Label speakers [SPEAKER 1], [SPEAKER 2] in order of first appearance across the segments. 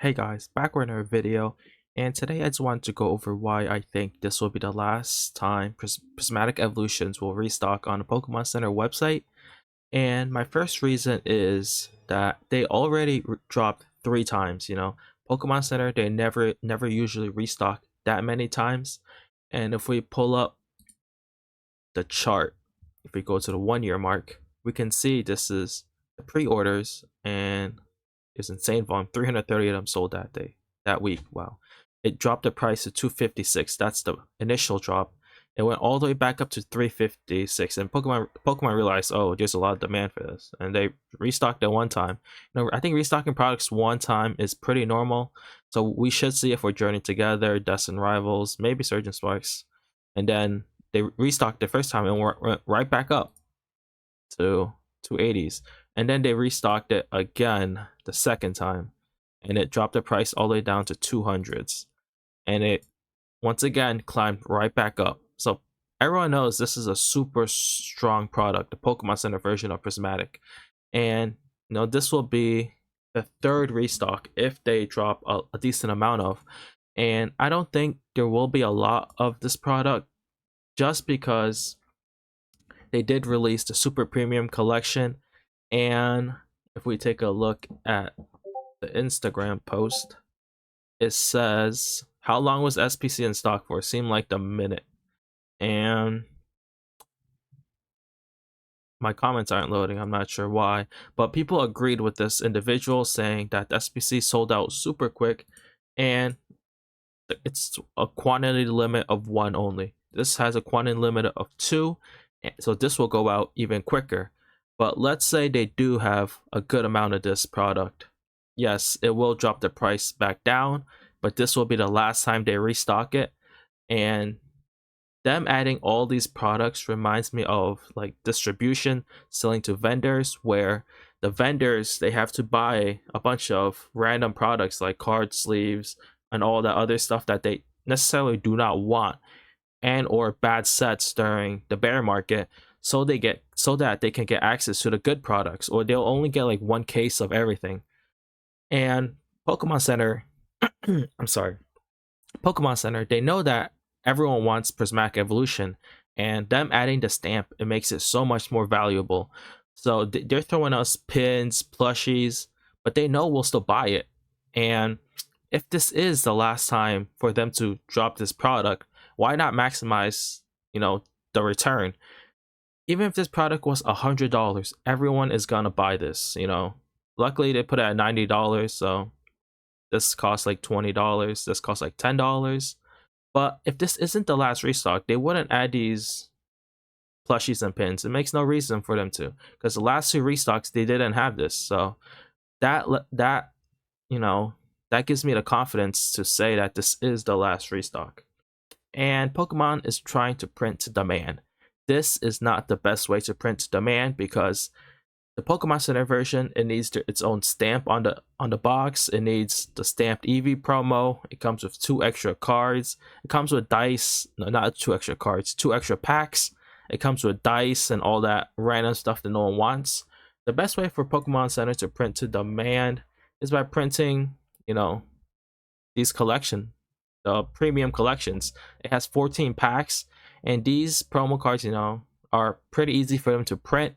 [SPEAKER 1] Hey guys, back with another video, and today I just wanted to go over why I think this will be the last time Prismatic Evolutions will restock on the Pokemon Center website. And my first reason is that they already dropped 3 times. Pokemon Center, they never usually restock that many times. And if we pull up the chart, if we go to the 1 year mark, we can see this is the pre-orders, and it's insane volume. 330 of them sold that week. Wow. It dropped the price to 256. That's the initial drop. It went all the way back up to 356, and Pokemon realized, oh, there's a lot of demand for this, and they restocked it one time. I think restocking products one time is pretty normal, so we should see it for Journey Together, Dust and Rivals, maybe Surgeon Sparks, and then they restocked the first time and went right back up to 280s, and then they restocked it again the second time, and it dropped the price all the way down to 200s, and it once again climbed right back up. So everyone knows this is a super strong product, the Pokemon Center version of Prismatic, and this will be the third restock if they drop a decent amount of. And I don't think there will be a lot of this product, just because they did release the super premium collection. And if we take a look at the Instagram post, it says, how long was SPC in stock for? It seemed like the minute. And my comments aren't loading, I'm not sure why, but people agreed with this individual, saying that the SPC sold out super quick, and it's a quantity limit of 1 only. This has a quantity limit of 2, so this will go out even quicker. But let's say they do have a good amount of this product. Yes, it will drop the price back down, but this will be the last time they restock it. And them adding all these products reminds me of like distribution, selling to vendors, where the vendors, they have to buy a bunch of random products like card sleeves and all that other stuff that they necessarily do not want, and or bad sets during the bear market, so that they can get access to the good products, or they'll only get like 1 case of everything. And Pokemon Center I'm sorry, Pokemon Center, they know that everyone wants Prismatic Evolution, and them adding the stamp, it makes it so much more valuable. So they're throwing us pins, plushies, but they know we'll still buy it. And if this is the last time for them to drop this product, why not maximize, the return? Even if this product was $100, everyone is gonna buy this. Luckily they put it at $90, so this costs like $20. This costs like $10. But if this isn't the last restock, they wouldn't add these plushies and pins. It makes no reason for them to, because the last 2 restocks they didn't have this. So that gives me the confidence to say that this is the last restock. And Pokemon is trying to print demand. This is not the best way to print demand, because the Pokemon Center version, it needs its own stamp on the box. It needs the stamped EV promo. It comes with 2 extra cards. It comes with dice. No, not 2 extra cards, 2 extra packs. It comes with dice and all that random stuff that no one wants. The best way for Pokemon Center to print to demand is by printing, these collection, the premium collections. It has 14 packs, and these promo cards, are pretty easy for them to print.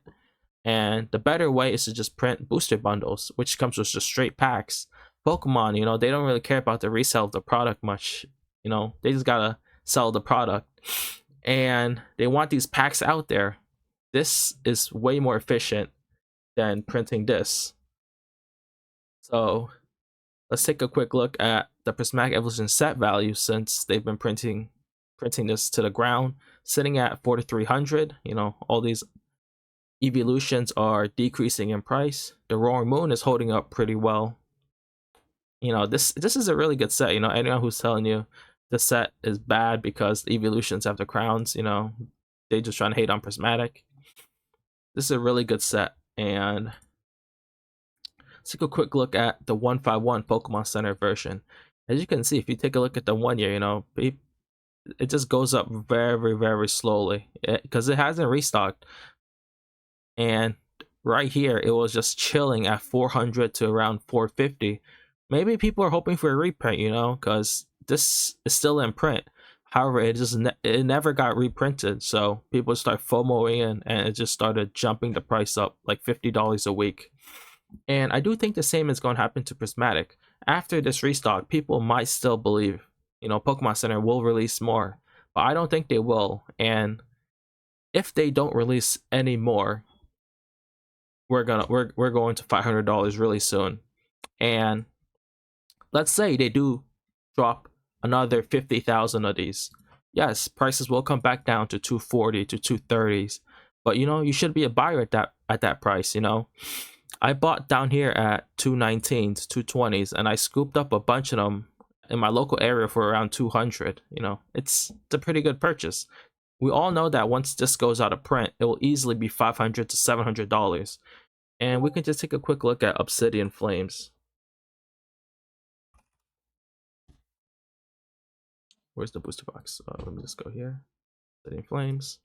[SPEAKER 1] And the better way is to just print booster bundles, which comes with just straight packs. Pokemon, they don't really care about the resale of the product much. They just gotta sell the product, and they want these packs out there. This is way more efficient than printing this. So let's take a quick look at the Prismatic Evolution set value, since they've been printing this to the ground, sitting at 4,300. All these evolutions are decreasing in price. The Roaring Moon is holding up pretty well. This is a really good set. Anyone who's telling you the set is bad because the evolutions have the crowns, they just trying to hate on Prismatic. This is a really good set. And let's take a quick look at the 151 Pokemon Center version. As you can see, if you take a look at the 1 year, it just goes up very, very slowly, because it hasn't restocked. And right here, it was just chilling at 400 to around 450, maybe people are hoping for a reprint, because this is still in print. However, it never got reprinted, so people start FOMOing in, and it just started jumping the price up like $50 a week. And I do think the same is going to happen to Prismatic. After this restock, people might still believe, Pokemon Center will release more, but I don't think they will. And if they don't release any more, we're going to $500 really soon. And let's say they do drop another 50,000 of these. Yes, prices will come back down to 240 to 230s, but you should be a buyer at that price. I bought down here at 219s, 220s, and I scooped up a bunch of them in my local area for around 200. It's a pretty good purchase. We all know that once this goes out of print, it will easily be $500 to $700. And we can just take a quick look at Obsidian Flames. Where's the booster box? Let me just go here. Obsidian Flames.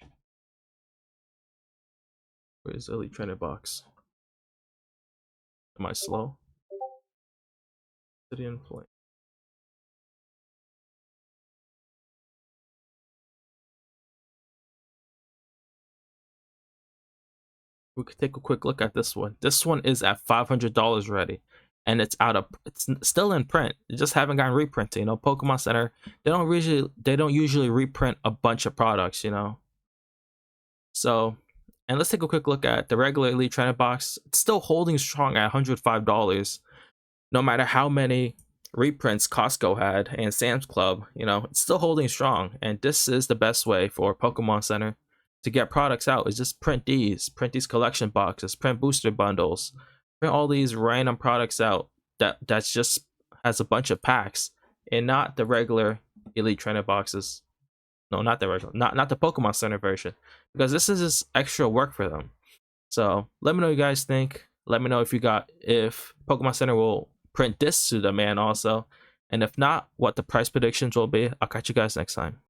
[SPEAKER 1] Where's the Elite Trainer box? Am I slow? Obsidian Flame. We could take a quick look at this one. This one is at $500 already, and it's still in print. It just haven't gotten reprinted. Pokemon Center, they don't usually reprint a bunch of products. So, and let's take a quick look at the regular Elite Trainer box. It's still holding strong at $105, no matter how many reprints Costco had and Sam's Club. It's still holding strong, and this is the best way for Pokemon Center to get products out. Is just print these collection boxes, print booster bundles, print all these random products out that's just has a bunch of packs, and not the regular Elite Trainer boxes. No, not the regular, not the Pokemon Center version, because this is just extra work for them. So let me know what you guys think. Let me know if Pokemon Center will print this to demand also, and if not, what the price predictions will be. I'll catch you guys next time.